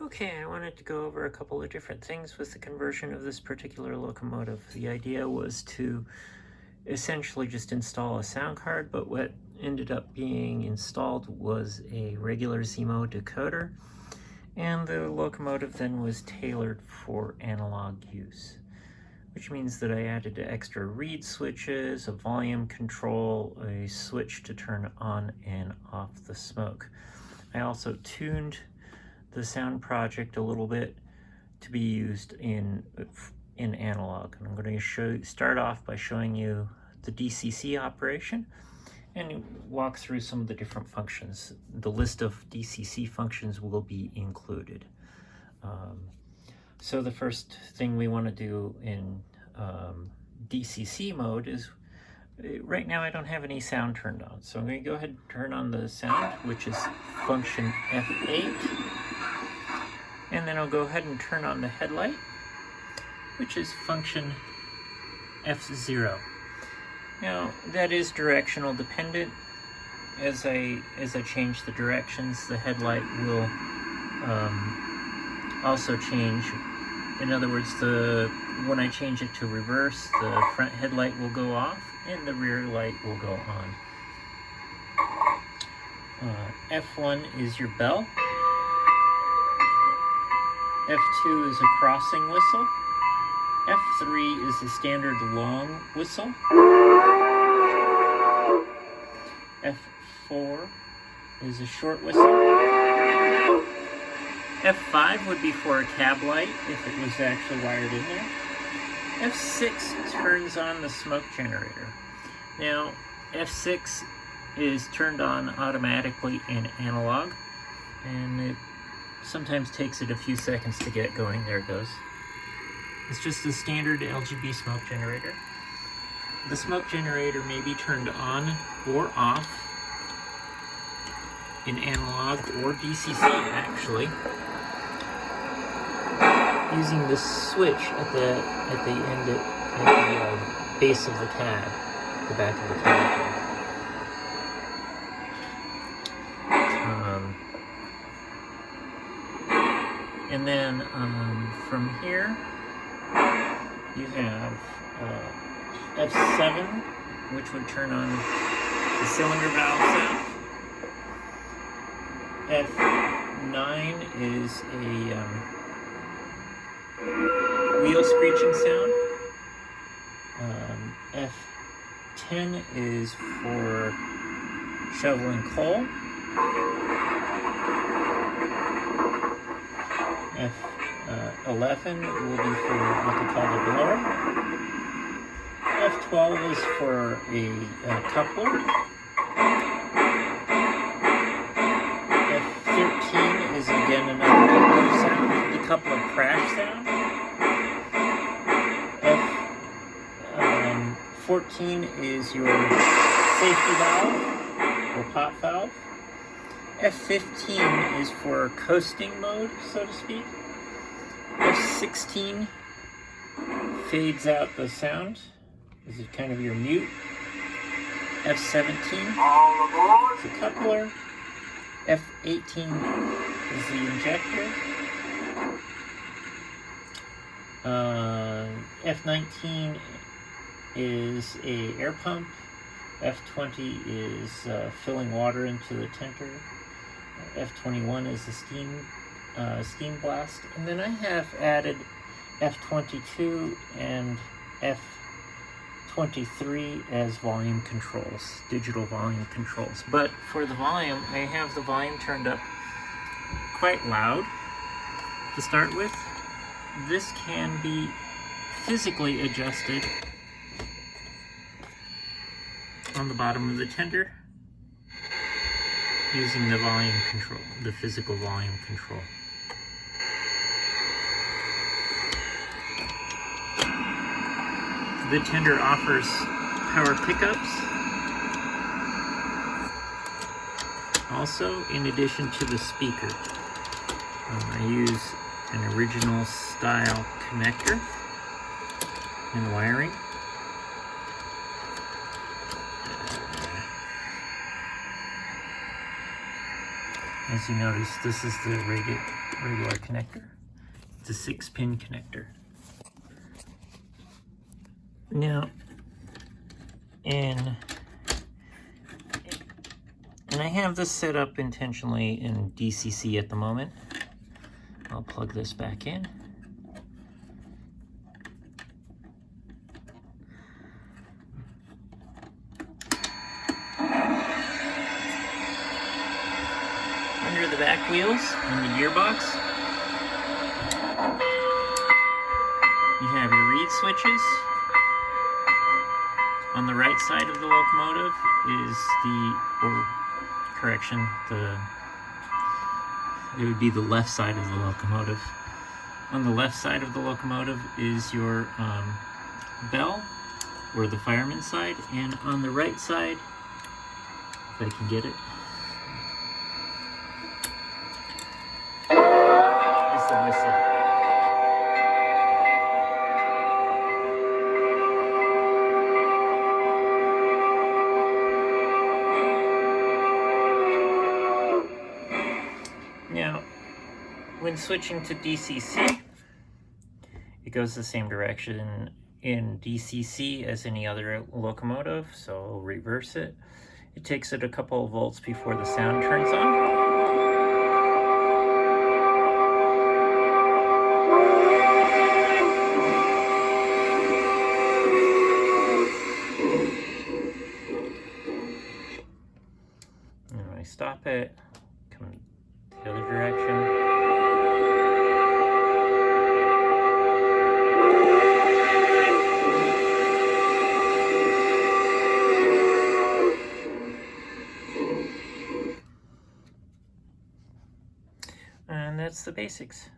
Okay, I wanted to go over a couple of different things with the conversion of this particular locomotive. The idea was to essentially just install a sound card, but what ended up being installed was a regular Zimo decoder, and the locomotive then was tailored for analog use, which means that I added extra reed switches, a volume control, a switch to turn on and off the smoke. I also tuned the sound project a little bit to be used in analog. And I'm going to start off by showing you the DCC operation and walk through some of the different functions. The list of DCC functions will be included. So the first thing we want to do in DCC mode is, right now I don't have any sound turned on, so I'm going to go ahead and turn on the sound, which is function F8. And then I'll go ahead and turn on the headlight, which is function F0. Now, that is directional dependent. As I change the directions, the headlight will also change. In other words, when I change it to reverse, the front headlight will go off and the rear light will go on. F1 is your bell. F2 is a crossing whistle. F3 is a standard long whistle. F4 is a short whistle. F5 would be for a cab light if it was actually wired in there. F6 turns on the smoke generator. Now, F6 is turned on automatically in analog, and it sometimes takes it a few seconds to get going. There it goes. It's just a standard LGB smoke generator. The smoke generator may be turned on or off in analog or DCC, actually, using the switch at the end at the base of the cab, the back of the cab. And then from here, you have F7, which would turn on the cylinder valve sound. F9 is a wheel screeching sound. F10 is for shoveling coal. F11 will be for what they call the blower. F12 is for a coupler. F13 is again another coupler sound, the coupler crash sound. F14 is your safety valve or pop valve. F15 is for coasting mode, so to speak. F16 fades out the sound. This is kind of your mute. F17 is the coupler. F18 is the injector. F19 is a air pump. F20 is filling water into the tender. F21 is the steam blast, and then I have added F22 and F23 as volume controls, digital volume controls. But for the volume, I have the volume turned up quite loud to start with. This can be physically adjusted on the bottom of the tender using the volume control, the physical volume control. The tender offers power pickups, also in addition to the speaker. I use an original style connector and wiring. As you notice, this is the regular connector. It's a 6-pin connector. Now, and I have this set up intentionally in DCC at the moment. I'll plug this back in. Under the back wheels and the gearbox, you have your reed switches. On the right side of the locomotive is it would be the left side of the locomotive. On the left side of the locomotive is your bell, or the fireman's side, and on the right side, if I can get it, is the whistle. Now, when switching to DCC, it goes the same direction in DCC as any other locomotive, so I'll reverse it. It takes it a couple of volts before the sound turns on. And when I stop it, come the other direction. And that's the basics.